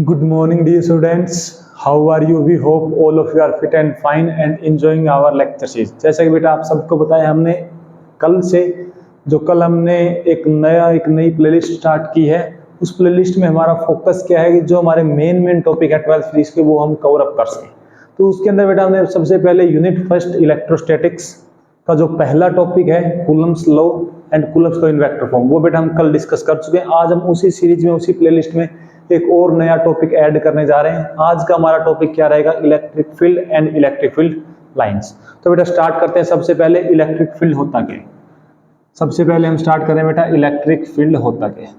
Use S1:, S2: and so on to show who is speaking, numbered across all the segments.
S1: Good morning, dear students. How are you? We hope all of you are fit and fine and enjoying our lecture series. जैसा कि बेटा आप सबको बताया हमने कल हमने एक नई प्लेलिस्ट स्टार्ट की है। उस प्लेलिस्ट में हमारा फोकस क्या है कि जो हमारे मेन टॉपिक है 12th सीरीज के वो हम कवर अप कर सकें। तो उसके अंदर बेटा हमने सबसे पहले यूनिट फर्स्ट इलेक्ट्रोस्टैटिक्स का जो पहला टॉपिक है Coulomb's law and Coulomb's law in vector form, वो बेटा हम कल डिस्कस कर चुके हैं। आज हम उसी सीरीज में उसी प्लेलिस्ट में एक और नया टॉपिक ऐड करने जा रहे हैं। आज का हमारा टॉपिक क्या रहेगा? Electric field and electric field lines. तो बेटा स्टार्ट करते हैं। सबसे पहले इलेक्ट्रिक फील्ड होता क्या? सबसे पहले हम स्टार्ट करें बेटा, इलेक्ट्रिक फील्ड होता क्या?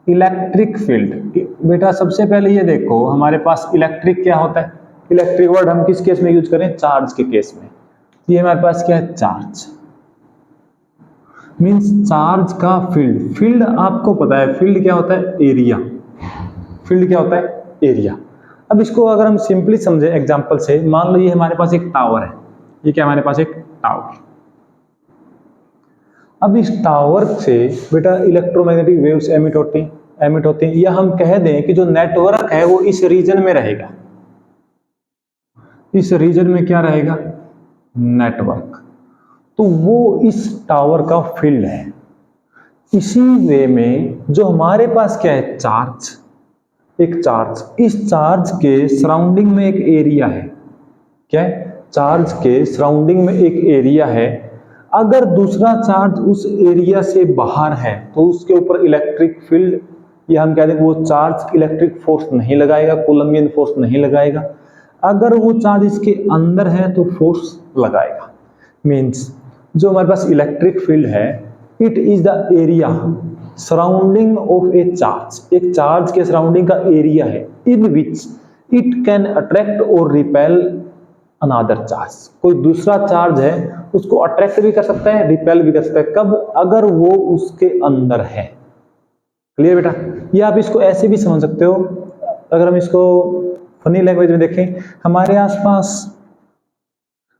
S1: इलेक्ट्रिक फील्ड बेटा सबसे पहले ये देखो, हमारे पास इलेक्ट्रिक क्या होता है? इलेक्ट्रिक वर्ड हम किस केस में यूज करें? चार्ज के केस में। ये हमारे पास क्या है? चार्ज मीन्स चार्ज का फील्ड। फील्ड आपको पता है, फील्ड क्या होता है? एरिया। फील्ड क्या होता है? एरिया। अब इसको अगर हम सिंपली समझे एग्जांपल से, मान लो ये हमारे पास एक टावर है। ये क्या हमारे पास? एक टावर। अब इस टावर से बेटा इलेक्ट्रोमैग्नेटिक वेव्स एमिट होती हैं, या हम कह दें कि जो नेटवर्क है वो इस रीजन में रहेगा। इस रीजन में क्या रहेगा? नेटवर्क। तो वो इस टावर का फील्ड है। इसी वे में जो हमारे पास क्या है? चार्ज। एक चार्ज, इस चार्ज के सराउंडिंग में एक एरिया है। क्या है? चार्ज के सराउंडिंग में एक एरिया है। अगर दूसरा चार्ज उस एरिया से बाहर है तो उसके ऊपर इलेक्ट्रिक फील्ड, या हम कह दें वो चार्ज इलेक्ट्रिक फोर्स नहीं लगाएगा, कूलम्बियन फोर्स नहीं लगाएगा। अगर वो चार्ज इसके अंदर है तो फोर्स लगाएगा। मीन्स जो हमारे पास इलेक्ट्रिक फील्ड है, it is the area surrounding of A charge. एक चार्ज के सराउंडिंग का एरिया है, इन विच इट कैन अट्रैक्ट और रिपेल अनदर चार्ज। कोई दूसरा चार्ज है उसको अट्रैक्ट भी कर सकता है, रिपेल भी कर सकता है। कब? अगर वो उसके अंदर है। क्लियर बेटा? या आप इसको ऐसे भी समझ सकते हो, अगर हम इसको फनी लैंग्वेज में देखें, हमारे आसपास,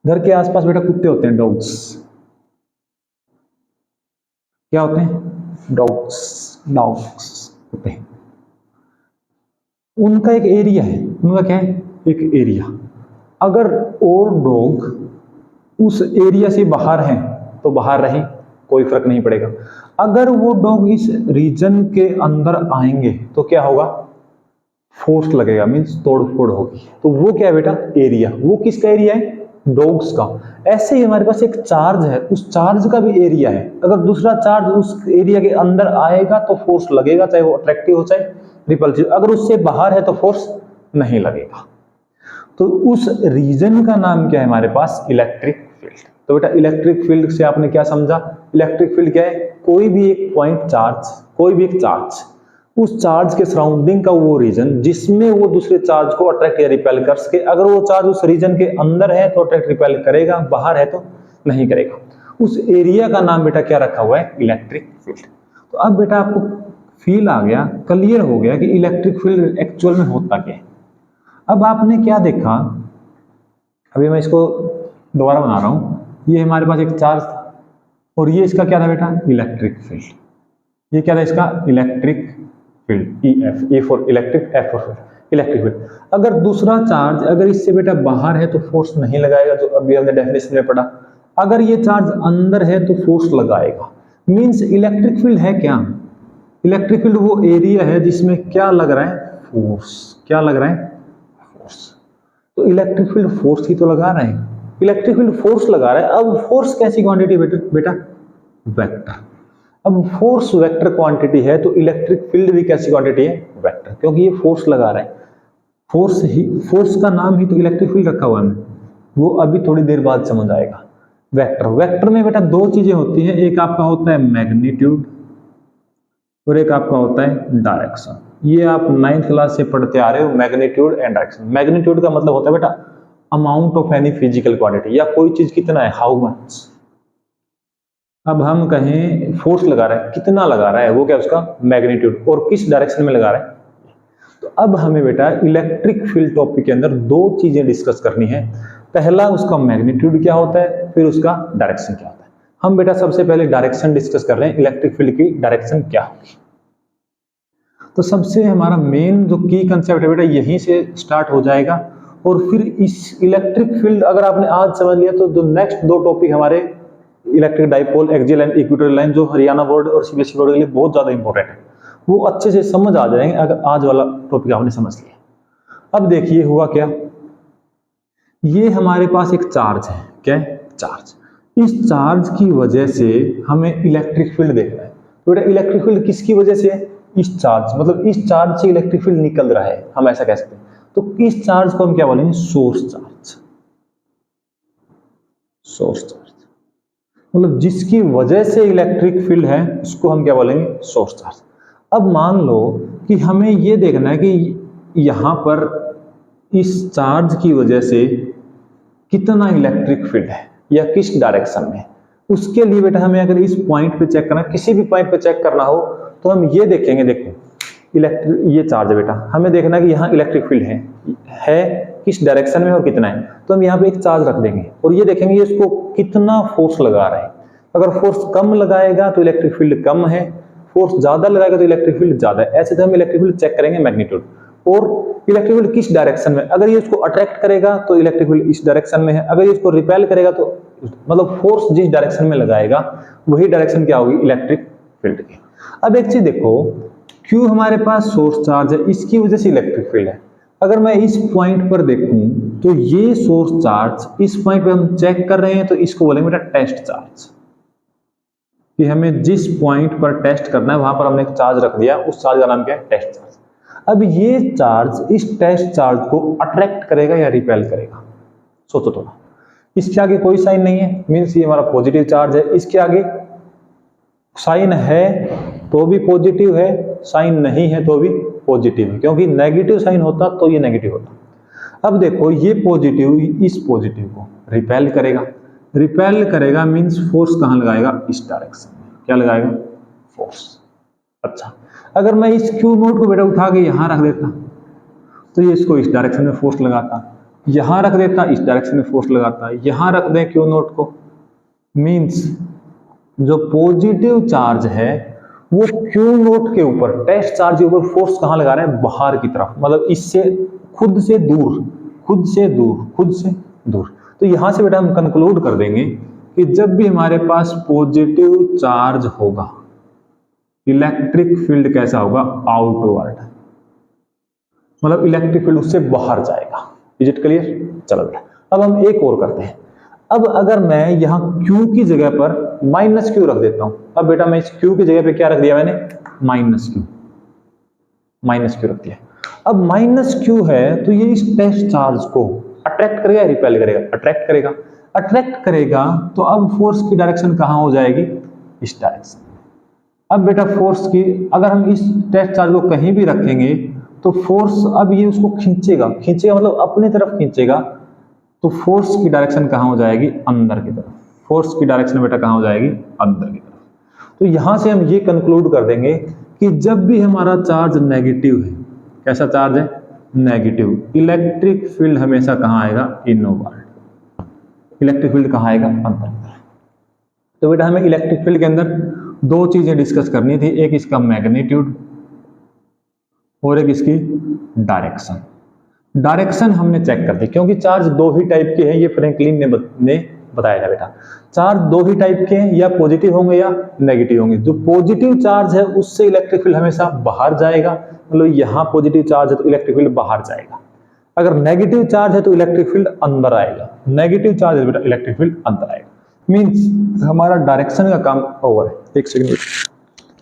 S1: घर के आसपास बेटा कुत्ते होते हैं, डॉग्स। क्या होते हैं? डॉग्स होते हैं। उनका एक एरिया है। उनका क्या है? एक एरिया। अगर और डॉग उस एरिया से बाहर हैं तो बाहर रहें, कोई फर्क नहीं पड़ेगा। अगर वो डॉग इस रीजन के अंदर आएंगे तो क्या होगा? फोर्स लगेगा, मीन्स तोड़फोड़ होगी। तो वो क्या है बेटा? एरिया। वो किसका एरिया है? डॉग्स का। ऐसे ही हमारे पास एक चार्ज है, उस चार्ज का भी एरिया है। अगर दूसरा चार्ज उस एरिया के अंदर आएगा तो फोर्स लगेगा, चाहे वो अट्रैक्टिव हो चाहे रिपल्सिव। अगर उससे बाहर है तो फोर्स नहीं लगेगा। तो उस रीजन का नाम क्या है हमारे पास? Electric field. तो बेटा इलेक्ट्रिक फील्ड से आपने क्या समझा? इलेक्ट्रिक फील्ड क्या है? कोई भी एक पॉइंट चार्ज, कोई भी एक चार्ज, उस चार्ज के सराउंडिंग का वो रीजन जिसमें वो दूसरे चार्ज को अट्रैक्ट या रिपेल कर सके। अगर वो चार्ज उस रीजन के अंदर है तो अट्रैक्ट रिपेल करेगा, बाहर है तो नहीं करेगा। उस एरिया का नाम बेटा क्या रखा हुआ है? Electric field. तो अब बेटा आपको फील आ गया, क्लियर हो गया कि इलेक्ट्रिक फील्ड एक्चुअल में होता क्या है। अब आपने क्या देखा, अभी मैं इसको दोबारा बना रहा हूं। ये हमारे पास एक चार्ज था और ये इसका क्या था बेटा? Electric field. ये क्या था इसका? Electric field. EF, E for electric, F for electric field. अगर दूसरा चार्ज अगर इससे बेटा बाहर है तो फोर्स नहीं लगाएगा, जो अभी हमने डेफिनेशन में पढ़ा। अगर ये चार्ज अंदर है तो फोर्स लगाएगा। मींस इलेक्ट्रिक फील्ड है क्या? इलेक्ट्रिक फील्ड वो एरिया है जिसमें क्या लग रहा है? फोर्स। क्या लग रहा है? फोर्स। तो इलेक्ट्रिक फील्ड फोर्स ही तो लगा रहे हैं। इलेक्ट्रिक फील्ड फोर्स लगा रहा है। अब फोर्स कैसी क्वांटिटी बेटा? वेक्टर। अब फोर्स वेक्टर क्वांटिटी है तो इलेक्ट्रिक फील्ड भी कैसी क्वांटिटी है? वेक्टर, क्योंकि ये फोर्स लगा रहा है। फोर्स का नाम ही तो इलेक्ट्रिक फील्ड रखा हुआ है, वो अभी थोड़ी देर बाद समझ आएगा। वेक्टर में बेटा दो चीजें होती हैं, एक आपका होता है मैग्नीट्यूड और एक आपका होता है डायरेक्शन। ये आप 9th क्लास से पढ़ते आ रहे हो, मैग्नीट्यूड एंड डायरेक्शन। मैग्नीट्यूड का मतलब होता है बेटा amount of any physical quantity, या कोई चीज कितना है, हाउ मच। अब हम कहें फोर्स लगा रहा है, कितना लगा रहा है, वो क्या उसका मैग्नीट्यूड, और किस डायरेक्शन में लगा रहा है। तो अब हमें बेटा इलेक्ट्रिक फील्ड टॉपिक के अंदर दो चीजें डिस्कस करनी है। पहला उसका मैग्नीट्यूड क्या होता है, फिर उसका डायरेक्शन क्या होता है। हम बेटा सबसे पहले डायरेक्शन डिस्कस कर रहे हैं, इलेक्ट्रिक फील्ड की डायरेक्शन क्या होगी। तो सबसे हमारा मेन जो की कंसेप्ट है बेटा यहीं से स्टार्ट हो जाएगा। और फिर इस इलेक्ट्रिक फील्ड अगर आपने आज समझ लिया तो जो नेक्स्ट दो टॉपिक हमारे electric dipole, axial and equatorial line, जो हरियाणा बोर्ड और सीबीएसई बोर्ड के लिए बहुत ज्यादा इंपॉर्टेंट है, वो अच्छे से समझ आ जाएंगे अगर आज वाला टॉपिक आपने समझ लिया। अब देखिए हुआ क्या, ये हमारे पास एक चार्ज है, क्या है? चार्ज। इस चार्ज की वजह से हमें इलेक्ट्रिक फील्ड देखना है। तो बेटा इलेक्ट्रिक फील्ड किसकी वजह से है? इस चार्ज, मतलब इस चार्ज से इलेक्ट्रिक फील्ड निकल रहा है, हम ऐसा कह सकते हैं। तो इस चार्ज को हम क्या बोलेंगे? Source charge. सोर्स चार्ज मतलब जिसकी वजह से इलेक्ट्रिक फील्ड है उसको हम क्या बोलेंगे? Source charge. अब मान लो कि हमें यह देखना है कि यहां पर इस चार्ज की वजह से कितना इलेक्ट्रिक फील्ड है या किस डायरेक्शन में। उसके लिए बेटा हमें अगर इस पॉइंट पे चेक करना, किसी भी पॉइंट पे चेक करना हो तो हम ये देखेंगे, देखो इलेक्ट्रिक, ये चार्ज है बेटा, हमें देखना है कि यहाँ इलेक्ट्रिक फील्ड है किस डायरेक्शन में और कितना है। तो हम यहाँ पे एक चार्ज रख देंगे और ये देखेंगे ये इसको कितना फोर्स लगा रहा है। अगर फोर्स कम लगाएगा तो इलेक्ट्रिक फील्ड कम है, फोर्स ज्यादा लगाएगा तो इलेक्ट्रिक फील्ड ज्यादा है। ऐसे तो हम इलेक्ट्रिक फील्ड चेक करेंगे मैग्नीट्यूड। और इलेक्ट्रिक फील्ड किस डायरेक्शन में, अगर ये इसको अट्रैक्ट करेगा तो इलेक्ट्रिक फील्ड इस डायरेक्शन में है, अगर ये इसको रिपेल करेगा तो मतलब फोर्स जिस डायरेक्शन में लगाएगा वही डायरेक्शन क्या होगी? इलेक्ट्रिक फील्ड की। अब एक चीज देखो, क्यों हमारे पास सोर्स चार्ज है, इसकी वजह से इलेक्ट्रिक फील्ड है। अगर मैं इस पॉइंट पर देखूं तो ये सोर्स चार्ज, इस पॉइंट पे हम चेक कर रहे हैं तो इसको बोलेंगे बेटा टेस्ट चार्ज। कि हमें जिस पॉइंट पर टेस्ट करना है वहां पर हमने एक चार्ज रख दिया, उस चार्ज का नाम क्या है? Test charge. अब ये चार्ज इस टेस्ट चार्ज को अट्रैक्ट करेगा या रिपेल करेगा? सोचो थोड़ा। इसके आगे कोई साइन नहीं है, मीन्स ये हमारा पॉजिटिव चार्ज है। इसके आगे साइन है तो भी पॉजिटिव है, साइन नहीं है तो भी पॉजिटिव है, क्योंकि नेगेटिव साइन होता तो ये नेगेटिव होता। अब देखो ये पॉजिटिव इस पॉजिटिव को रिपेल करेगा, रिपेल करेगा मीन्स फोर्स कहां लगाएगा? इस डायरेक्शन में। क्या लगाएगा? फोर्स। अच्छा, अगर मैं इस क्यू नोट को बेटा उठा के यहां रख देता तो ये इसको इस डायरेक्शन में फोर्स लगाता, यहां रख देता इस डायरेक्शन में फोर्स लगाता, यहां रख दें क्यू नोट को, मीन्स जो पॉजिटिव चार्ज है वो क्यू नोट के ऊपर, टेस्ट चार्ज के ऊपर फोर्स कहां लगा रहे हैं? बाहर की तरफ, मतलब इससे खुद से दूर, खुद से दूर, खुद से दूर। तो यहां से बेटा हम कंक्लूड कर देंगे कि जब भी हमारे पास पॉजिटिव चार्ज होगा इलेक्ट्रिक फील्ड कैसा होगा? आउटवर्ड, मतलब इलेक्ट्रिक फील्ड उससे बाहर जाएगा। Is it clear? चलो बेटा अब हम एक और करते हैं। अब अगर मैं यहां Q की जगह पर माइनस Q रख देता हूं, अब बेटा मैं इस Q की जगह पे क्या रख दिया मैंने? माइनस Q, माइनस Q रख दिया। अब माइनस Q है तो ये इस टेस्ट चार्ज को अट्रैक्ट करेगा या रिपेल करेगा? अट्रैक्ट करेगा। अट्रैक्ट करेगा तो अब फोर्स की डायरेक्शन कहां हो जाएगी? इस डायरेक्शन। अब बेटा फोर्स की, अगर हम इस टेस्ट चार्ज को कहीं भी रखेंगे तो फोर्स अब ये उसको खींचेगा, खींचेगा मतलब अपनी तरफ खींचेगा, तो फोर्स की डायरेक्शन कहां हो जाएगी? अंदर की तरफ। फोर्स की डायरेक्शन बेटा कहां हो जाएगी? अंदर की तरफ। तो यहां से हम ये कंक्लूड कर देंगे कि जब भी हमारा चार्ज नेगेटिव है, कैसा चार्ज है? नेगेटिव, इलेक्ट्रिक फील्ड हमेशा कहां आएगा? इनवर्ड। इलेक्ट्रिक फील्ड कहां आएगा? अंदर की तरफ। तो बेटा हमें इलेक्ट्रिक फील्ड के अंदर दो चीजें डिस्कस करनी थी, एक इसका मैग्नीट्यूड और एक इसकी डायरेक्शन। डायरेक्शन हमने चेक कर दी क्योंकि चार्ज दो ही टाइप के हैं, ये फ्रैंकलिन ने बताया था बेटा। चार्ज दो ही टाइप के हैं, या पॉजिटिव होंगे या नेगेटिव होंगे। जो पॉजिटिव चार्ज है उससे इलेक्ट्रिक फील्ड हमेशा बाहर जाएगा, मतलब यहां पॉजिटिव चार्ज है तो इलेक्ट्रिक फील्ड बाहर जाएगा। अगर नेगेटिव चार्ज है तो इलेक्ट्रिक फील्ड अंदर आएगा, नेगेटिव चार्ज है बेटा इलेक्ट्रिक फील्ड अंदर आएगा। मीन्स हमारा डायरेक्शन का काम ओवर है। एक सेकंड,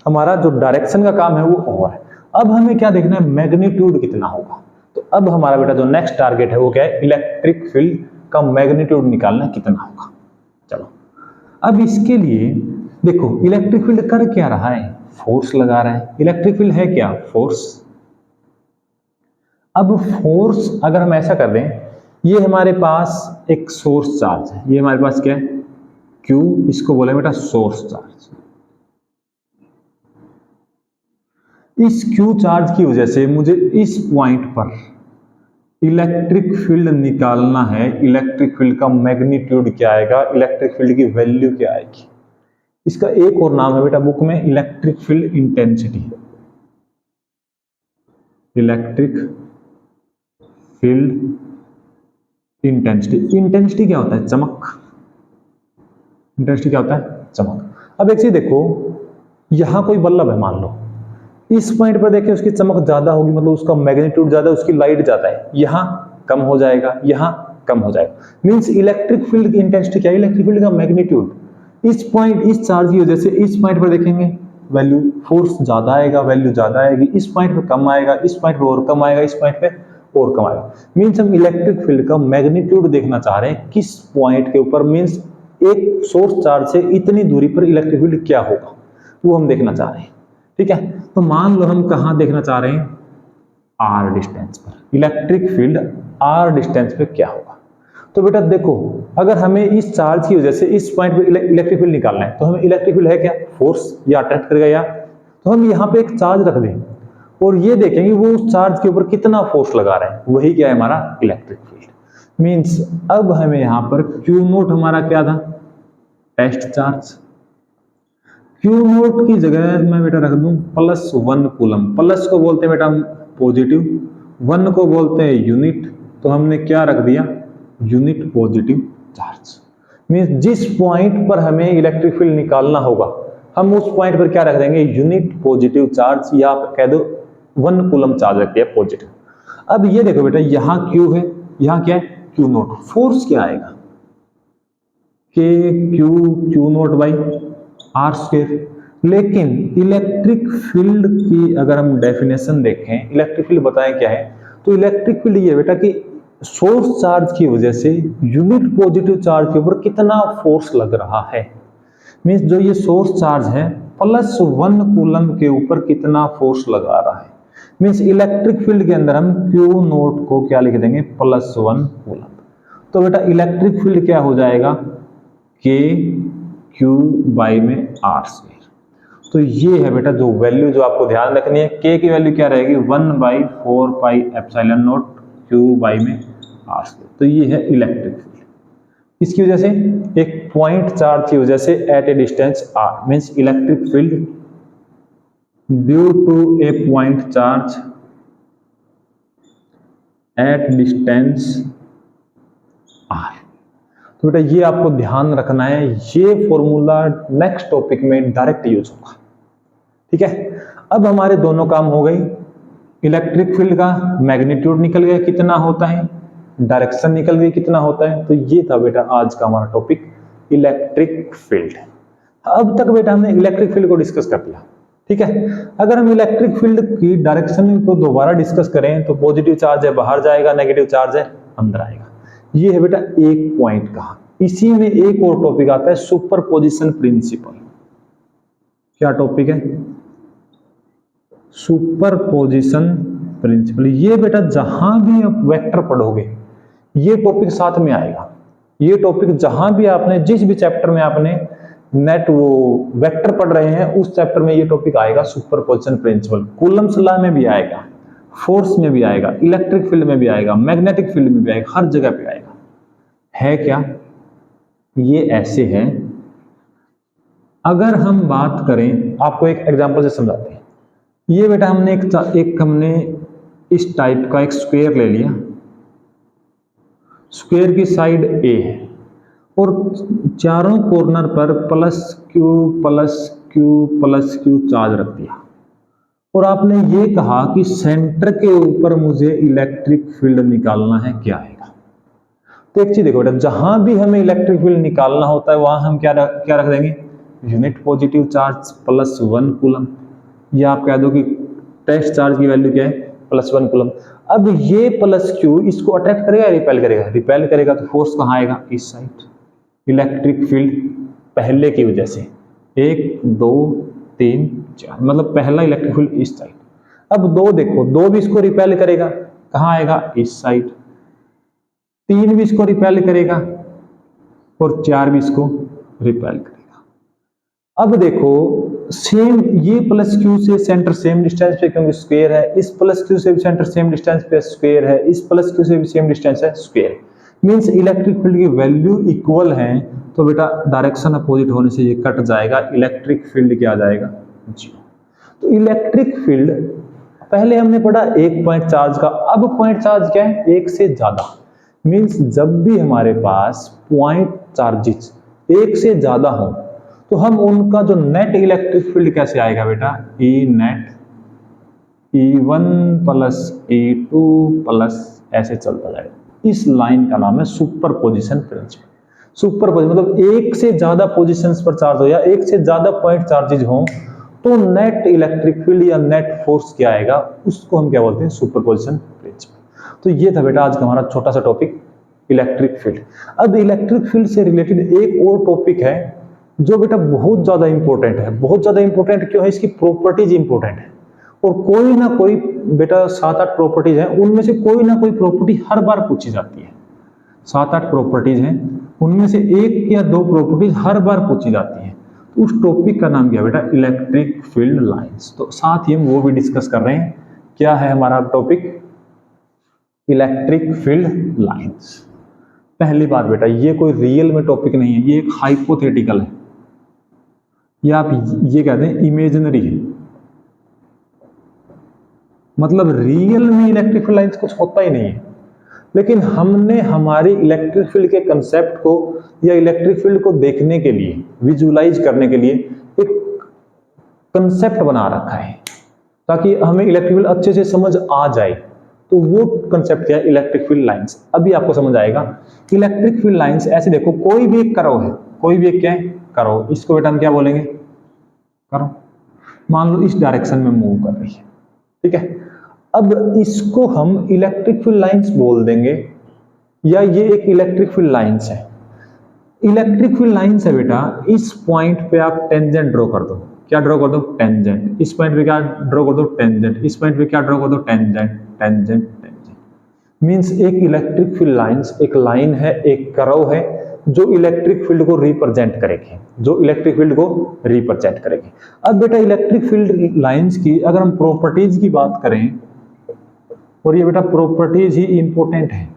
S1: हमारा जो डायरेक्शन का काम है वो ओवर है। अब हमें क्या देखना है? मैग्नीट्यूड कितना होगा। तो अब हमारा बेटा जो नेक्स्ट टारगेट है वो क्या है? इलेक्ट्रिक फील्ड का मैग्नीट्यूड निकालना कितना होगा। चलो अब इसके लिए देखो इलेक्ट्रिक फील्ड कर क्या रहा है? फोर्स लगा रहा है। इलेक्ट्रिक फील्ड है क्या? फोर्स। अब फोर्स अगर हम ऐसा कर दें, ये हमारे पास एक सोर्स चार्ज है, ये हमारे पास क्या है? Q, इसको बोले बेटा सोर्स चार्ज। इस Q चार्ज की वजह से मुझे इस पॉइंट पर इलेक्ट्रिक फील्ड निकालना है। इलेक्ट्रिक फील्ड का मैग्नीट्यूड क्या आएगा? इलेक्ट्रिक फील्ड की वैल्यू क्या आएगी? इसका एक और नाम है बेटा बुक में, electric field intensity. Electric field intensity. Intensity क्या होता है? चमक। इंटेंसिटी क्या होता है? चमक। अब एक चीज देखो, यहां कोई बल्ब है मान लो, इस पॉइंट पर देखिए उसकी चमक ज्यादा होगी, मतलब उसका मैग्नीट्यूड ज्यादा, उसकी लाइट ज्यादा है, यहां कम हो जाएगा, यहां कम हो जाएगा। मींस इलेक्ट्रिक फील्ड की इंटेंसिटी क्या है? इलेक्ट्रिक फील्ड का मैग्नीट्यूड। इस पॉइंट, इस चार्ज की वजह से इस पॉइंट पर देखेंगे वैल्यू, फोर्स ज्यादा आएगा, वैल्यू ज्यादा आएगी, इस पॉइंट पर कम आएगा, इस पॉइंट पर और कम आएगा, इस पॉइंट पे और कम आएगा। मींस हम इलेक्ट्रिक फील्ड का मैग्नीट्यूड देखना चाह रहे हैं, किस पॉइंट के ऊपर, मींस एक सोर्स चार्ज से इतनी दूरी पर इलेक्ट्रिक फील्ड क्या होगा, वो हम देखना चाह रहे हैं। ठीक है, तो मान लो हम कहां देखना चाह रहे हैं? आर डिस्टेंस पर। इलेक्ट्रिक फील्ड आर डिस्टेंस पे क्या होगा? तो बेटा देखो, अगर हमें इस चार्ज की वजह से इस पॉइंट पे इलेक्ट्रिक फील्ड निकालना है, तो हमें इलेक्ट्रिक फील्ड है क्या? फोर्स, या अट्रैक्ट करेगा या, तो हम यहाँ पे एक चार्ज रख दें और ये देखेंगे वो उस चार्ज के ऊपर कितना फोर्स लगा रहा है, वही क्या है? हमारा इलेक्ट्रिक फील्ड। मींस अब हमें यहाँ पर क्यू नोट हमारा क्या था? Test charge. क्यू नोट की जगह मैं बेटा रख दूं +1 कूलम। प्लस को बोलते हैं बेटा पॉजिटिव, 1 को बोलते हैं यूनिट, तो हमने क्या रख दिया? Unit positive charge. मींस जिस पॉइंट पर हमें इलेक्ट्रिक फील्ड निकालना होगा, हम उस पॉइंट पर क्या रख देंगे? यूनिट पॉजिटिव चार्ज, या आप कह दो 1 कूलम चार्ज रख दिया पॉजिटिव। अब ये देखो बेटा, यहां क्यू है, यहां क्या है? Q note. फोर्स क्या आएगा? K Q naught by R square. लेकिन इलेक्ट्रिक फील्ड की अगर हम डेफिनेशन देखें, इलेक्ट्रिक फील्ड बताएं क्या है, तो इलेक्ट्रिक फील्ड ये बेटा कि सोर्स चार्ज की वजह से यूनिट पॉजिटिव चार्ज के ऊपर कितना फोर्स लग रहा है। मींस जो ये सोर्स चार्ज है +1 कूलम के ऊपर कितना फोर्स लगा रहा है। मींस इलेक्ट्रिक फील्ड के अंदर हम क्यू नोट को क्या लिख देंगे? +1 कूलम। तो बेटा इलेक्ट्रिक फील्ड क्या हो जाएगा? के क्यू बाई में आर स्क्वायर। तो ये है बेटा जो वैल्यू जो आपको ध्यान रखनी है, के की वैल्यू क्या रहेगी? 1/4πε0 क्यू बाई में आर स्क्वायर। तो ये है इलेक्ट्रिक फील्ड। इसकी वजह से एक पॉइंट चार्ज की वजह से at a distance R, means electric field due to a point charge at distance R. तो बेटा ये आपको ध्यान रखना है, ये फॉर्मूला नेक्स्ट टॉपिक में डायरेक्ट यूज होगा। ठीक है, अब हमारे दोनों काम हो गई। इलेक्ट्रिक फील्ड का मैग्नीट्यूड निकल गया कितना होता है, डायरेक्शन निकल गई कितना होता है। तो ये था बेटा आज का हमारा टॉपिक इलेक्ट्रिक फील्ड। अब तक बेटा हमने इलेक्ट्रिक फील्ड को डिस्कस कर दिया। ठीक है, अगर हम इलेक्ट्रिक फील्ड की डायरेक्शन को दोबारा डिस्कस करें तो पॉजिटिव चार्ज है बाहर जाएगा, नेगेटिव चार्ज है अंदर आएगा। ये है बेटा एक पॉइंट का। इसी में एक और टॉपिक आता है सुपरपोजिशन प्रिंसिपल। क्या टॉपिक है? Superposition principle. ये बेटा जहां भी आप वेक्टर पढ़ोगे ये टॉपिक साथ में आएगा। ये टॉपिक जहां भी आपने, जिस भी चैप्टर में आपने नेट वो वेक्टर पढ़ रहे हैं उस चैप्टर में ये टॉपिक आएगा, सुपरपोजिशन प्रिंसिपल। कूलम्स लॉ में भी आएगा, फोर्स में भी आएगा, इलेक्ट्रिक फील्ड में भी आएगा, मैग्नेटिक फील्ड में भी आएगा, हर जगह पे आएगा। है क्या? ये ऐसे है। अगर हम बात करें, आपको एक एग्जांपल से समझाते हैं। ये बेटा हमने हमने इस टाइप का एक स्क्वायर ले लिया। स्क्वायर की साइड ए है और चारों कॉर्नर पर +Q चार्ज रख दिया, और आपने ये कहा कि सेंटर के ऊपर मुझे इलेक्ट्रिक फील्ड निकालना है, क्या आएगा? तो एक चीज देखो बेटा, जहां भी हमें इलेक्ट्रिक फील्ड निकालना होता है वहां हम क्या रख देंगे? यूनिट पॉजिटिव चार्ज +1 कूलम, या आप कह दो कि टेस्ट चार्ज की वैल्यू क्या है? +1 कूलम। अब ये +Q इसको अट्रैक्ट करेगा या रिपेल करेगा? रिपेल करेगा, तो फोर्स कहां आएगा? इस साइड। इलेक्ट्रिक फील्ड पहले की वजह से 1 2 3 4, मतलब पहला इलेक्ट्रिक फील्ड इस साइड। अब 2 देखो, 2 भी इसको रिपेल करेगा, कहां आएगा? इस साइड। 3 भी इसको रिपेल करेगा और 4 भी इसको रिपेल करेगा। अब देखो सेम, ये +Q से सेंटर सेम डिस्टेंस पे क्योंकि स्क्वायर है, इस +Q से भी सेंटर सेम डिस्टेंस पे स्क्वायर है, इस +Q से भी सेम डिस्टेंस है, स्क्वायर। मींस इलेक्ट्रिक फील्ड की वैल्यू इक्वल है, तो बेटा डायरेक्शन अपोजिट होने से ये कट जाएगा, इलेक्ट्रिक फील्ड क्या आ जाएगा? 0। तो इलेक्ट्रिक फील्ड पहले हमने पढ़ा एक पॉइंट चार्ज का, अब पॉइंट चार्ज क्या है, एक से ज्यादा। मींस जब भी हमारे पास पॉइंट चार्जेस एक से ज्यादा हो तो हम उनका जो नेट इलेक्ट्रिक फील्ड कैसे आएगा बेटा, E net E1 plus E2 plus ऐसे चलता जाएगा। इस लाइन का नाम है सुपरपोजिशन प्रिंसिपल। सुपरपोजिशन मतलब एक से ज्यादा पोजीशंस पर चार्ज हो या एक से ज्यादा पॉइंट चार्जेज हो तो नेट इलेक्ट्रिक फील्ड या नेट फोर्स क्या आएगा, उसको हम क्या बोलते हैं, सुपरपोजिशन प्रिंसिपल। तो ये था बेटा आज का हमारा छोटा सा टॉपिक इलेक्ट्रिक फील्ड। अब इलेक्ट्रिक फील्ड से रिलेटेड एक और टॉपिक है जो बेटा बहुत ज्यादा इंपॉर्टेंट है। बहुत ज्यादा इंपॉर्टेंट क्यों है, इसकी प्रॉपर्टीज इंपॉर्टेंट है और कोई ना कोई बेटा 7-8 प्रॉपर्टीज हैं, उनमें से कोई ना कोई प्रॉपर्टी हर बार पूछी जाती है। 7-8 प्रॉपर्टीज हैं, उनमें से एक या दो प्रॉपर्टीज हर बार पूछी जाती है। तो उस टॉपिक का नाम क्या बेटा, इलेक्ट्रिक फील्ड लाइंस। तो साथ ही हम वो भी डिस्कस कर रहे हैं। क्या है हमारा टॉपिक, इलेक्ट्रिक फील्ड लाइंस। पहली बात बेटा, ये कोई रियल में टॉपिक नहीं है, ये एक हाइपोथेटिकल है, या आप ये कहते हैं इमेजिनरी है। मतलब रियल में इलेक्ट्रिक फील्ड लाइंस कुछ होता ही नहीं है, लेकिन हमने हमारी इलेक्ट्रिक फील्ड के कंसेप्ट को या इलेक्ट्रिक फील्ड को देखने के लिए, विजुलाइज करने के लिए एक कंसेप्ट बना रखा है ताकि हमें इलेक्ट्रिक फील्ड अच्छे से समझ आ जाए। तो वो कंसेप्ट क्या है, इलेक्ट्रिक फील्ड लाइंस। अभी आपको समझ आएगा। इलेक्ट्रिक फील्ड लाइंस ऐसे देखो, कोई भी एक करो है, कोई भी एक क्या है, करो। इसको बेटा हम क्या बोलेंगे, करो। मान लो इस डायरेक्शन में मूव कर रही है, ठीक है। अब इसको हम इलेक्ट्रिक फील्ड लाइंस बोल देंगे, या ये एक इलेक्ट्रिक फील्ड लाइंस है। इलेक्ट्रिक फील्ड लाइंस है बेटा, इस पॉइंट पे आप टेंजेंट ड्रॉ कर दो। क्या ड्रॉ कर दो, टेंजेंट। इस पॉइंट पे क्या ड्रॉ कर दो, टेंजेंट। इस पॉइंट पे क्या ड्रॉ कर दो, टेंजेंट, टेंजेंट, टेंजेंट। मींस एक इलेक्ट्रिक फील्ड लाइंस एक लाइन है, एक कर्व है जो इलेक्ट्रिक फील्ड को रिप्रेजेंट करेगी, जो इलेक्ट्रिक फील्ड को रिप्रेजेंट करेगी। अब बेटा इलेक्ट्रिक फील्ड लाइंस की अगर हम प्रॉपर्टीज की बात करें, और ये बेटा प्रॉपर्टीज ही इंपॉर्टेंट है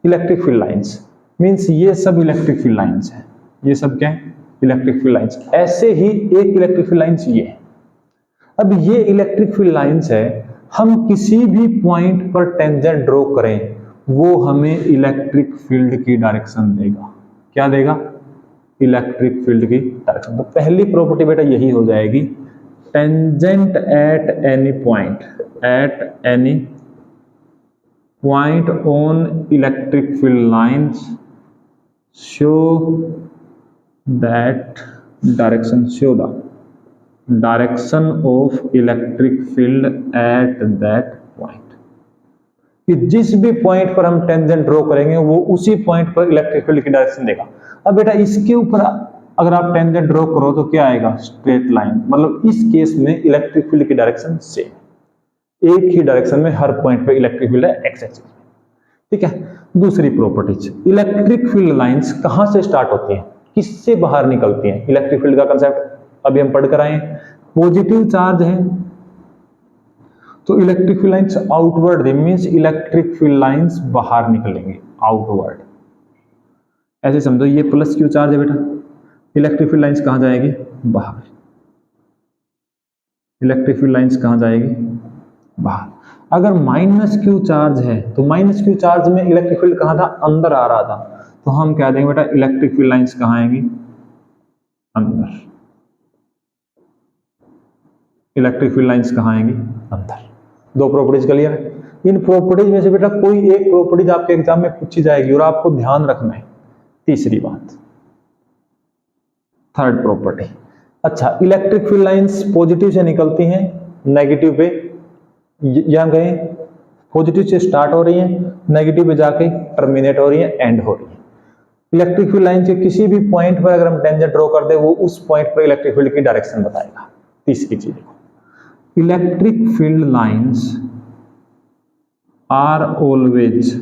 S1: इलेक्ट्रिक फील्ड लाइंस। मींस ये सब इलेक्ट्रिक फील्ड लाइंस है, ये सब क्या है, इलेक्ट्रिक फील्ड लाइंस। ऐसे ही एक इलेक्ट्रिक फील्ड लाइंस ये है। अब ये इलेक्ट्रिक फील्ड लाइंस है, हम किसी भी पॉइंट पर टेंजेंट ड्रॉ करें वो हमें इलेक्ट्रिक फील्ड की डायरेक्शन देगा। क्या देगा, इलेक्ट्रिक फील्ड की डायरेक्शन। तो पहली प्रॉपर्टी बेटा यही हो जाएगी, tangent at any point, at any point on electric field lines show that direction, show the direction of electric field at that point। कि जिस भी पॉइंट पर हम टेंजेंट ड्रॉ करेंगे वो उसी पॉइंट पर इलेक्ट्रिक फील्ड की डायरेक्शन देगा। अब बेटा इसके ऊपर अगर आप टेंजेंट ड्रॉ करो तो क्या आएगा, स्ट्रेट लाइन। मतलब इस केस में इलेक्ट्रिक फील्ड की डायरेक्शन सेम, एक ही डायरेक्शन में हर पॉइंट पे इलेक्ट्रिक फील्ड है, एक्स एक्सिस, ठीक है। दूसरी प्रॉपर्टीज, इलेक्ट्रिक फील्ड लाइंस कहां से स्टार्ट होती हैं, किससे बाहर निकलती हैं। इलेक्ट्रिक फील्ड का कंसेप्ट अभी हम पढ़कर आए हैं। पॉजिटिव चार्ज है तो electric field lines outward, means electric field lines बाहर निकलेंगे, आउटवर्ड। ऐसे समझो ये प्लस क्यू चार्ज है बेटा, इलेक्ट्रिक फील्ड लाइंस कहां जाएगी, बाहर। इलेक्ट्रिक फील्ड लाइंस कहां जाएगी, बाहर। अगर माइनस क्यू चार्ज है तो माइनस क्यू चार्ज में इलेक्ट्रिक फील्ड कहां था, अंदर आ रहा था, तो हम कह देंगे बेटा इलेक्ट्रिक फील्ड लाइंस कहां आएंगी, अंदर। इलेक्ट्रिक फील्ड लाइंस कहां आएंगी, अंदर। दो प्रॉपर्टीज क्लियर है। इन प्रॉपर्टीज में से बेटा कोई एक प्रॉपर्टीज आपके एग्जाम में पूछी जाएगी और आपको ध्यान रखना है। तीसरी बात, थर्ड प्रॉपर्टी। अच्छा, इलेक्ट्रिक फील्ड लाइंस पॉजिटिव से निकलती हैं, नेगेटिव पे यहां गए, पॉजिटिव से स्टार्ट हो रही है, नेगेटिव पे जाके टर्मिनेट हो रही है, एंड हो रही है। इलेक्ट्रिक फील्ड लाइन के किसी भी पॉइंट पर अगर हम टेंजेंट ड्रॉ कर दे वो उस पॉइंट पर इलेक्ट्रिक फील्ड की डायरेक्शन बताएगा। तीसरी चीज, electric field lines are always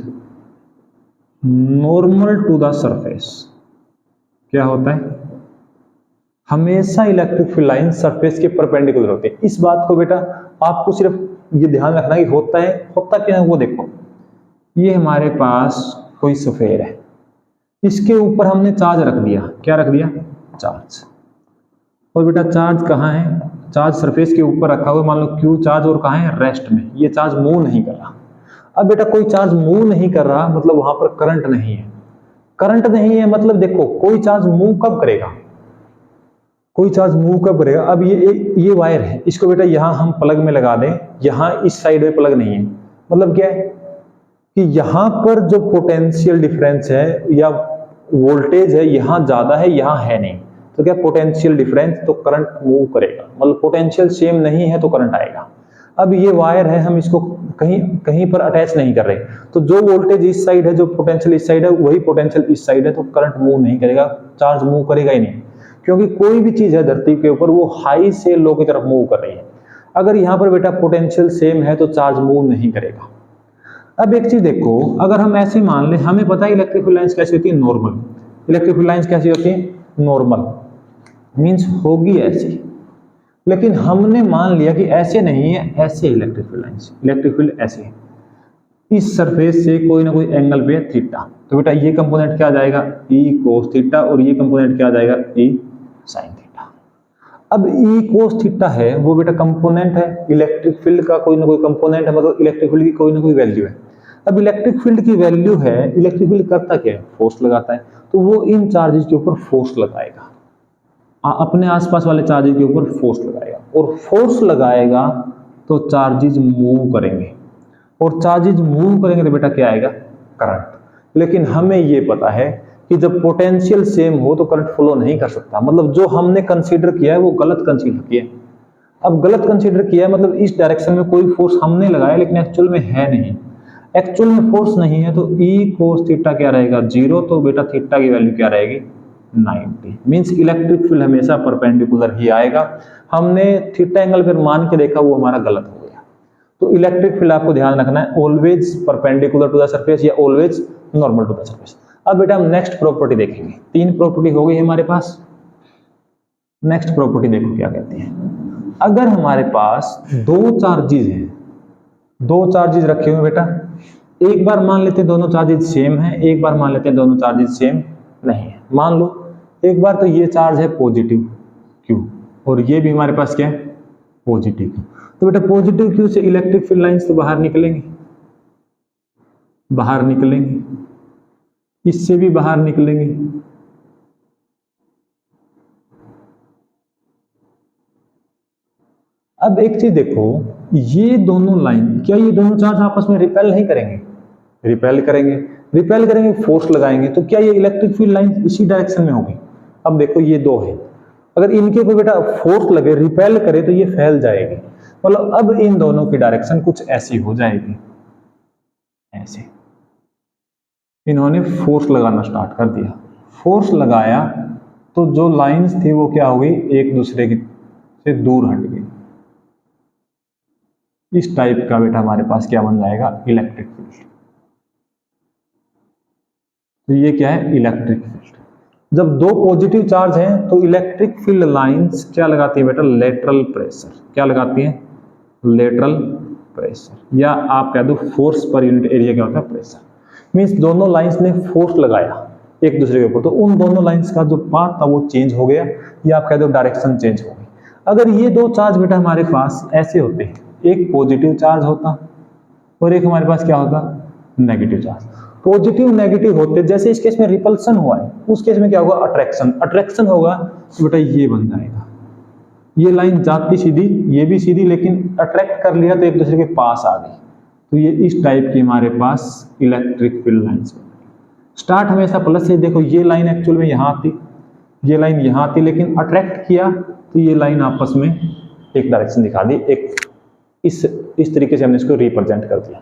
S1: normal to the surface. क्या होता है, हमेशा इलेक्ट्रिक फील्ड लाइन सरफेस के परपेंडिकुलर होते हैं। इस बात को बेटा आपको सिर्फ ये ध्यान रखना कि होता है, होता क्या है वो देखो। ये हमारे पास कोई सफेयर है, इसके ऊपर हमने चार्ज रख दिया। क्या रख दिया, चार्ज। और बेटा चार्ज कहाँ है, चार्ज सरफेस के ऊपर रखा हुआ, मान लो क्यू चार्ज, और कहाँ है, रेस्ट में, ये चार्ज मूव नहीं कर रहा। अब बेटा कोई चार्ज मूव नहीं कर रहा मतलब वहां पर करंट नहीं है। करंट नहीं है मतलब देखो कोई चार्ज मूव कब करेगा, कोई चार्ज मूव कब करेगा। अब ये वायर है, इसको बेटा यहां हम प्लग में लगा दें, यहां इस साइड में प्लग नहीं है, मतलब क्या है कि यहां पर जो पोटेंशियल डिफरेंस है या वोल्टेज है यहां ज्यादा है, यहां है नहीं, तो क्या पोटेंशियल डिफरेंस, तो करंट मूव करेगा, मतलब पोटेंशियल सेम नहीं है तो करंट आएगा। अब ये वायर है, हम इसको कहीं कहीं पर अटैच नहीं कर रहे, तो जो वोल्टेज इस साइड है, जो पोटेंशियल इस साइड है, वही पोटेंशियल इस साइड है, तो करंट मूव नहीं करेगा, चार्ज मूव करेगा ही नहीं, क्योंकि कोई भी चीज है धरती के ऊपर वो हाई से लो की तरफ मूव कर रही है। अगर यहाँ पर बेटा पोटेंशियल सेम है तो चार्ज मूव नहीं करेगा। अब एक चीज देखो, अगर हम ऐसे मान ले, हमें पता है इलेक्ट्रिक फील्ड लाइंस कैसी होती है, नॉर्मल। इलेक्ट्रिक फील्ड लाइंस कैसी होती है, नॉर्मल, मींस होगी ऐसी, लेकिन हमने मान लिया कि ऐसे नहीं है, ऐसे electric field lines, electric field ऐसे है, इस सरफेस से कोई ना कोई एंगल पे थीटा, तो बेटा ये कंपोनेंट क्या आ जाएगा, ई कोस थीटा, और ये कंपोनेंट क्या आ जाएगा, ई साइन थीटा। अब ई कोस थीटा है वो बेटा कंपोनेंट है, इलेक्ट्रिक फील्ड का कोई ना कोई कंपोनेंट है, मतलब इलेक्ट्रिक फील्ड की कोई ना कोई वैल्यू है। अब इलेक्ट्रिक फील्ड की वैल्यू है, इलेक्ट्रिक फील्ड करता क्या है, फोर्स लगाता है, तो वो इन चार्जेस के ऊपर फोर्स लगाएगा, अपने आसपास वाले चार्जेस के ऊपर फोर्स लगाएगा, और फोर्स लगाएगा तो चार्जेस मूव करेंगे, और चार्जेस मूव करेंगे तो बेटा क्या आएगा, करंट। लेकिन हमें ये पता है कि जब पोटेंशियल सेम हो तो करंट फ्लो नहीं कर सकता, मतलब जो हमने कंसीडर किया है वो गलत कंसीडर किया है। अब गलत कंसीडर किया है मतलब इस डायरेक्शन में कोई फोर्स हमने लगाया लेकिन एक्चुअल में है नहीं, एक्चुअल में फोर्स नहीं है, तो ई कोस थीटा क्या रहेगा, 0, तो बेटा थीटा की वैल्यू क्या रहेगी, 90। मींस इलेक्ट्रिक फील्ड हमेशा परपेंडिकुलर ही आएगा, हमने थीटा एंगल पर मान के देखा वो हमारा गलत हो गया। तो इलेक्ट्रिक फील्ड आपको ध्यान रखना है always perpendicular to the surface या always normal to the surface. अब बेटा हम नेक्स्ट प्रॉपर्टी देखेंगे, 3 प्रॉपर्टी हो गई हमारे पास। नेक्स्ट प्रॉपर्टी देखो क्या कहती है, अगर हमारे पास दो चार्जेस हैं, दो चार्जेस रखे हुए बेटा, एक बार मान लेते हैं दोनों चार्जेस सेम हैं, एक बार मान लेते हैं दोनों चार्जेस सेम नहीं है। मान लो एक बार तो ये चार्ज है पॉजिटिव Q, और ये भी हमारे पास क्या है, पॉजिटिव Q, तो बेटा पॉजिटिव Q से इलेक्ट्रिक फील्ड लाइंस तो बाहर निकलेंगे, बाहर निकलेंगे, इससे भी बाहर निकलेंगे। अब एक चीज देखो, ये दोनों लाइन, क्या ये दोनों चार्ज आपस में रिपेल नहीं करेंगे, रिपेल करेंगे, रिपेल करेंगे, फोर्स लगाएंगे, तो क्या ये इलेक्ट्रिक फील्ड लाइन इसी डायरेक्शन में होगी। अब देखो ये दो है, अगर इनके ऊपर बेटा फोर्स लगे, रिपेल करे, तो ये फैल जाएगी, मतलब अब इन दोनों की डायरेक्शन कुछ ऐसी हो जाएगी, ऐसे। इन्होंने फोर्स लगाना स्टार्ट कर दिया, फोर्स लगाया तो जो लाइंस थी वो क्या हो गई, एक दूसरे की से दूर हट गई। इस टाइप का बेटा हमारे पास क्या बन जाएगा, इलेक्ट्रिक फील्ड। तो ये क्या है, इलेक्ट्रिक फील्ड। जब दो पॉजिटिव चार्ज हैं तो इलेक्ट्रिक फील्ड लाइंस क्या लगाती है बेटा, लेटरल प्रेशर। क्या लगाती है, लेटरल प्रेशर, या आप कह दो फोर्स पर यूनिट एरिया क्या होता है, प्रेशर। मींस दोनों लाइंस ने फोर्स लगाया एक दूसरे के ऊपर, तो उन दोनों लाइंस का जो पाथ था वो चेंज हो गया, या आप कह दो डायरेक्शन चेंज हो गई। अगर ये दो चार्ज बेटा हमारे पास ऐसे होते हैं, एक पॉजिटिव चार्ज होता और एक हमारे पास क्या होता, नेगेटिव चार्ज। पॉजिटिव नेगेटिव होते, जैसे इस केस में रिपल्सन हुआ है, उस केस में क्या होगा, अट्रैक्शन, अट्रैक्शन होगा, तो बेटा ये बन जाएगा, ये लाइन जाती सीधी, ये भी सीधी, लेकिन अट्रैक्ट कर लिया तो एक दूसरे के पास आ गई, तो ये इस टाइप की हमारे पास इलेक्ट्रिक फील्ड लाइंस बन गई। स्टार्ट हमेशा प्लस से, देखो ये लाइन एक्चुअल में यहाँ आती, ये लाइन यहाँ आती, लेकिन अट्रैक्ट किया तो ये लाइन आपस में एक डायरेक्शन दिखा दी, एक इस तरीके से हमने इसको रिप्रेजेंट कर दिया।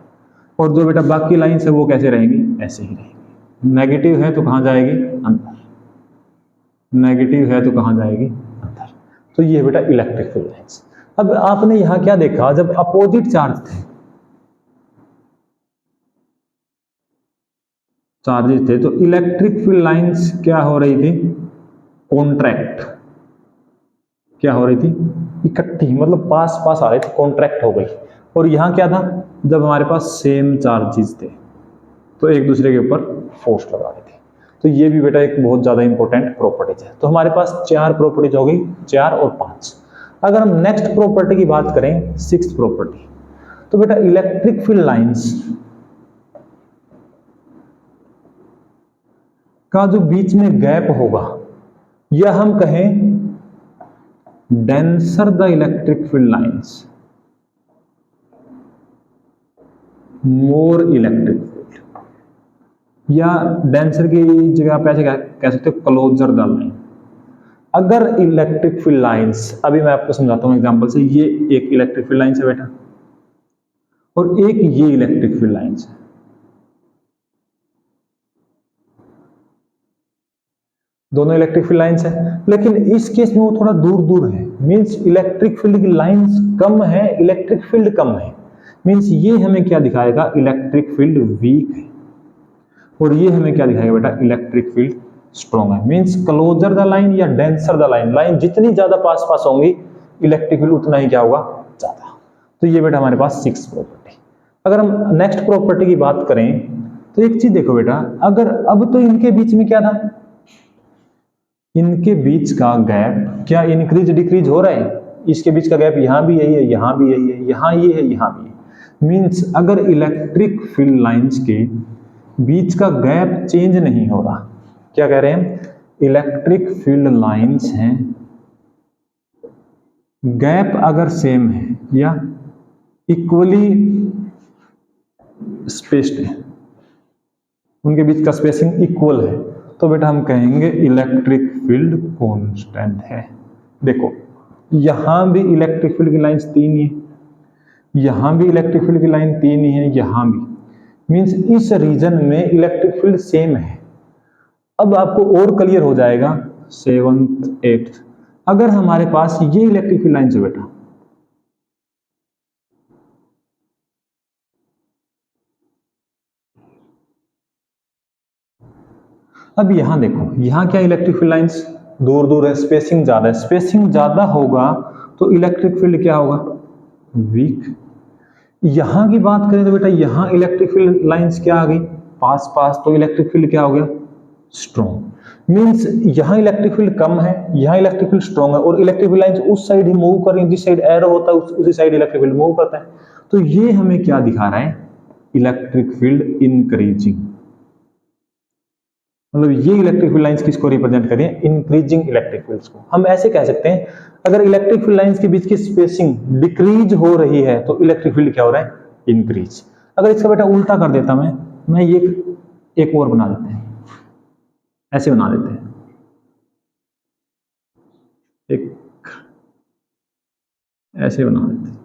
S1: और जो बेटा बाकी लाइंस है वो कैसे रहेंगी, ऐसे ही रहेंगी। नेगेटिव है तो कहाँ जाएगी, अंदर, नेगेटिव है तो कहाँ जाएगी, अंदर। तो ये बेटा इलेक्ट्रिक फील्ड लाइंस। अब आपने यहां क्या देखा, जब अपोजिट चार्ज थे, चार्जेस थे, तो इलेक्ट्रिक फील्ड लाइंस क्या हो रही थी, कॉन्ट्रैक्ट। क्या हो रही थी, इकट्ठी, मतलब पास पास आ रही थी, कॉन्ट्रैक्ट हो गई। और यहाँ क्या था, जब हमारे पास सेम चार्जेस थे तो एक दूसरे के ऊपर फोर्स लगा रहे थे। तो ये भी बेटा एक बहुत ज्यादा इंपॉर्टेंट प्रॉपर्टीज है। तो हमारे पास 4 प्रॉपर्टीज हो गई, 4 और 5। अगर हम नेक्स्ट प्रॉपर्टी की बात करें, सिक्स्थ प्रॉपर्टी, तो बेटा इलेक्ट्रिक फील्ड लाइंस का जो बीच में गैप होगा, या हम कहें denser the electric field lines, more electric field, या डेंसर की जगह आप ऐसे कह सकते हो क्लोजर द लाइन। अगर इलेक्ट्रिक फील्ड लाइंस, अभी मैं आपको समझाता हूं एग्जांपल से, ये एक इलेक्ट्रिक फील्ड लाइंस है बेटा, और एक ये इलेक्ट्रिक फील्ड लाइंस है। दोनों इलेक्ट्रिक फील्ड लाइंस है, लेकिन इस केस में वो थोड़ा दूर दूर है, मींस इलेक्ट्रिक फील्ड की लाइंस कम है, इलेक्ट्रिक फील्ड कम है। मींस ये हमें क्या दिखाएगा, इलेक्ट्रिक फील्ड वीक है, और ये हमें क्या दिखाएगा बेटा, इलेक्ट्रिक फील्ड स्ट्रॉन्ग है। मींस क्लोजर द लाइन या डेंसर द लाइन, लाइन जितनी ज्यादा पास पास होंगी इलेक्ट्रिक फील्ड उतना ही क्या होगा, ज्यादा। तो ये बेटा हमारे पास सिक्स प्रॉपर्टी। अगर हम नेक्स्ट प्रॉपर्टी की बात करें तो एक चीज देखो बेटा, अगर अब तो इनके बीच में क्या था, इनके बीच का गैप क्या इंक्रीज डिक्रीज हो रहा है, इसके बीच का गैप यहां भी यही है, यहां भी यही है, यहां ये है, यहां भी है। मींस अगर इलेक्ट्रिक फील्ड लाइंस के बीच का गैप चेंज नहीं हो रहा, क्या कह रहे हैं, इलेक्ट्रिक फील्ड लाइंस हैं, गैप अगर सेम है या इक्वली स्पेस्ड है, उनके बीच का स्पेसिंग इक्वल है, तो बेटा हम कहेंगे इलेक्ट्रिक फील्ड कांस्टेंट है। देखो यहां भी इलेक्ट्रिक फील्ड की लाइंस तीन ही है, यहां भी इलेक्ट्रिक फील्ड की लाइन तीन ही है, यहां भी, मींस इस रीजन में इलेक्ट्रिक फील्ड सेम है। अब आपको और क्लियर हो जाएगा सेवंथ एट्थ, अगर हमारे पास ये इलेक्ट्रिक फील्ड लाइंस है बेटा, अब यहां देखो, यहां क्या इलेक्ट्रिक फील्ड लाइंस दूर दूर है, स्पेसिंग ज्यादा है, स्पेसिंग ज्यादा होगा तो इलेक्ट्रिक फील्ड क्या होगा, वीक। यहां की बात करें तो बेटा यहां इलेक्ट्रिक फील्ड लाइंस क्या आ गई, पास पास, तो इलेक्ट्रिक फील्ड क्या हो गया, स्ट्रॉन्ग। मींस यहां इलेक्ट्रिक फील्ड कम है, यहां इलेक्ट्रिक फील्ड स्ट्रॉन्ग है, और इलेक्ट्रिक फील्ड लाइंस उस साइड ही मूव कर रही है, जिस साइड एरो होता है उसी साइड इलेक्ट्रिक फील्ड मूव करता है। तो ये हमें क्या दिखा रहा है, इलेक्ट्रिक फील्ड इंक्रीजिंग। मतलब ये इलेक्ट्रिक फील्ड लाइंस किसको रिप्रेजेंट कर रही है, इंक्रीजिंग इलेक्ट्रिक फील्ड्स को। हम ऐसे कह सकते हैं, अगर इलेक्ट्रिक फील्ड लाइंस के बीच की स्पेसिंग डिक्रीज हो रही है तो इलेक्ट्रिक फील्ड क्या हो रहा है, इंक्रीज। अगर इसका बेटा उल्टा कर देता मैं ये एक और बना देते हैं, ऐसे बना देते हैं, एक ऐसे बना देते हैं।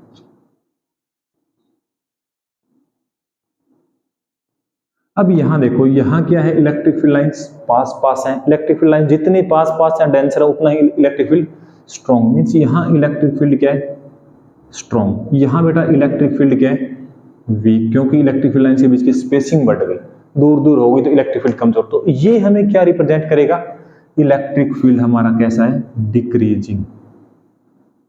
S1: अब यहां देखो, यहां क्या है, इलेक्ट्रिक फील्ड लाइंस पास पास हैं, इलेक्ट्रिक फील्ड लाइन जितनी पास पास है डेंसर है उतना ही इलेक्ट्रिक फील्ड स्ट्रॉन्ग। मींस यहां इलेक्ट्रिक फील्ड क्या है, स्ट्रॉन्ग, यहां बेटा इलेक्ट्रिक फील्ड क्या है, वीक, क्योंकि इलेक्ट्रिक फील्ड लाइन के बीच की स्पेसिंग बढ़ गई, दूर दूर हो गई तो इलेक्ट्रिक फील्ड कमजोर। तो ये हमें क्या रिप्रेजेंट करेगा, इलेक्ट्रिक फील्ड हमारा कैसा है, डिक्रीजिंग,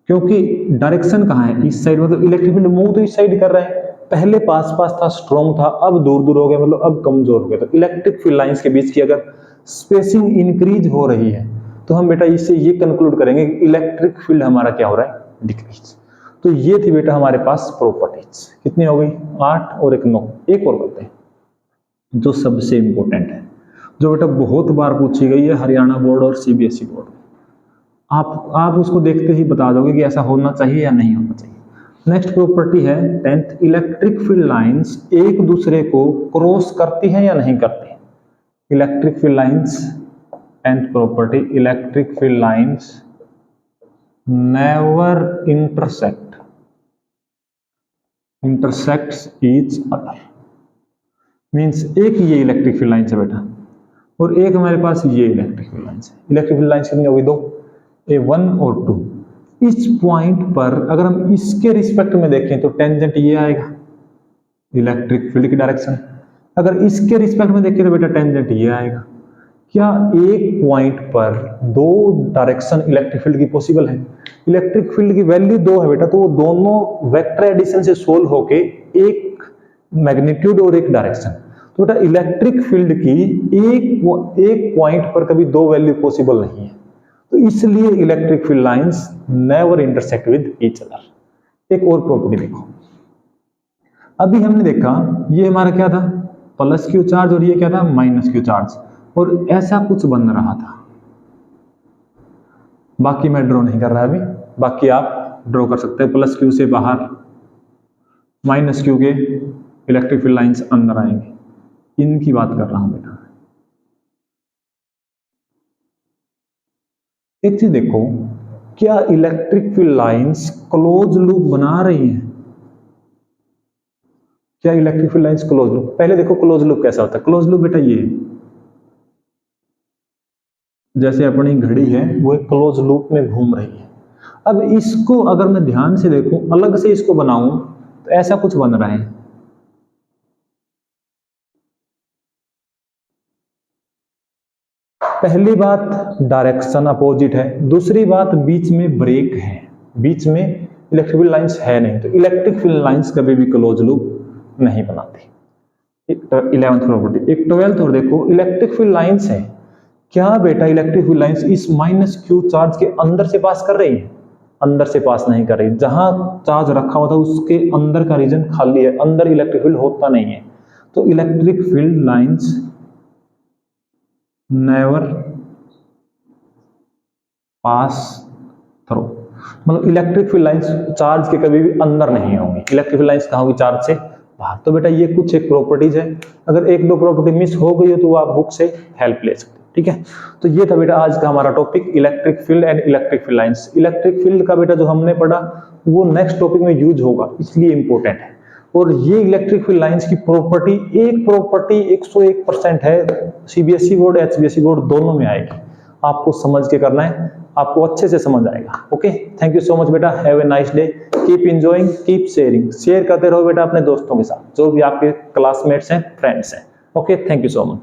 S1: क्योंकि डायरेक्शन कहां है, इस साइड, मतलब इलेक्ट्रिक फील्ड मूव तो इस साइड कर रहा है, पहले पास पास था, स्ट्रॉन्ग था, अब दूर दूर हो गया, मतलब अब कमजोर हो गया। तो इलेक्ट्रिक फील्ड लाइंस के बीच की अगर स्पेसिंग इंक्रीज हो रही है तो हम बेटा इससे ये कंक्लूड करेंगे कि इलेक्ट्रिक फील्ड हमारा क्या हो रहा है, डिक्रीज। तो ये थी बेटा हमारे पास प्रॉपर्टीज, कितनी हो गई, 8 और 1 9। एक और करते हैं जो सबसे इंपॉर्टेंट है, जो बेटा बहुत बार पूछी गई है हरियाणा बोर्ड और सीबीएसई बोर्ड। आप उसको देखते ही बता दोगे कि ऐसा होना चाहिए या नहीं होना चाहिए। नेक्स्ट प्रॉपर्टी है 10th, इलेक्ट्रिक फील्ड लाइंस एक दूसरे को क्रॉस करती हैं या नहीं करती। Electric field lines, 10th property, electric field lines never intersects each other. Means एक ये इलेक्ट्रिक फील्ड लाइंस है बेटा, और एक हमारे पास ये इलेक्ट्रिक फील्ड लाइंस है। इलेक्ट्रिक फील्ड लाइंस कितनी हो गई, 2, A1 और 2। इस पॉइंट पर अगर हम इसके रिस्पेक्ट में देखें तो टेंजेंट ये आएगा, इलेक्ट्रिक फील्ड की डायरेक्शन। अगर इसके रिस्पेक्ट में देखें तो बेटा टेंजेंट ये आएगा। क्या एक पॉइंट पर दो डायरेक्शन इलेक्ट्रिक फील्ड की पॉसिबल है? इलेक्ट्रिक फील्ड की वैल्यू 2 है बेटा, तो वो दोनों वेक्टर एडिशन से सोल्व होके एक मैग्नीट्यूड और एक डायरेक्शन। तो बेटा इलेक्ट्रिक फील्ड की एक पॉइंट पर कभी 2 वैल्यू पॉसिबल नहीं है। तो इसलिए electric field lines never intersect with each other. एक और प्रॉपर्टी देखो, अभी हमने देखा ये हमारा क्या था, प्लस क्यू चार्ज, और ये क्या था, माइनस क्यू चार्ज, और ऐसा कुछ बन रहा था। बाकी मैं ड्रॉ नहीं कर रहा अभी, बाकी आप ड्रॉ कर सकते हैं। प्लस क्यू से बाहर, माइनस क्यू के इलेक्ट्रिक फील्ड लाइंस अंदर आएंगे, इनकी बात कर रहा हूं बेटा। एक चीज देखो, क्या electric field lines close loop बना रही हैं? क्या electric field lines close loop? पहले देखो क्लोज लूप कैसा होता है। क्लोज लूप बेटा ये जैसे अपनी घड़ी है वो एक क्लोज लूप में घूम रही है। अब इसको अगर मैं ध्यान से देखूं, अलग से इसको बनाऊं, तो ऐसा कुछ बन रहा है। पहली बात डायरेक्शन अपोजिट है, दूसरी बात बीच में ब्रेक है, बीच में इलेक्ट्रिक फील्ड लाइंस है नहीं, तो इलेक्ट्रिक फील्ड लाइंस कभी भी क्लोज लूप नहीं बनाती। 11th property. एक 12th और देखो, इलेक्ट्रिक फील्ड लाइंस है, क्या बेटा इलेक्ट्रिक फील्ड लाइंस इस माइनस क्यू चार्ज के अंदर से पास कर रही है? अंदर से पास नहीं कर रही। जहां चार्ज रखा हुआ था उसके अंदर का रीजन खाली है, अंदर इलेक्ट्रिक फील्ड होता नहीं है। तो electric field lines never pass through, मतलब इलेक्ट्रिक फील्ड लाइंस चार्ज के कभी भी अंदर नहीं होंगी। इलेक्ट्रिक फील्ड लाइंस कहाँ होगी? चार्ज से बाहर। तो बेटा ये कुछ एक प्रॉपर्टीज है, अगर एक दो प्रॉपर्टी मिस हो गई हो तो आप बुक से हेल्प ले सकते, ठीक है। तो ये था बेटा आज का हमारा topic, electric field and electric field lines. Electric field का बेटा जो हमने पढ़ा वो नेक्स्ट टॉपिक में यूज होगा, इसलिए इंपॉर्टेंट है। और ये इलेक्ट्रिक फील्ड लाइंस की प्रॉपर्टी, एक प्रॉपर्टी 101% है, सीबीएसई बोर्ड एचबीएसई बोर्ड दोनों में आएगी। आपको समझ के करना है, आपको अच्छे से समझ आएगा। Okay, thank you so much बेटा, have a nice day, keep enjoying, keep sharing. Share करते रहो बेटा अपने दोस्तों के साथ, जो भी आपके क्लासमेट्स हैं, फ्रेंड्स हैं। Okay, thank you so much.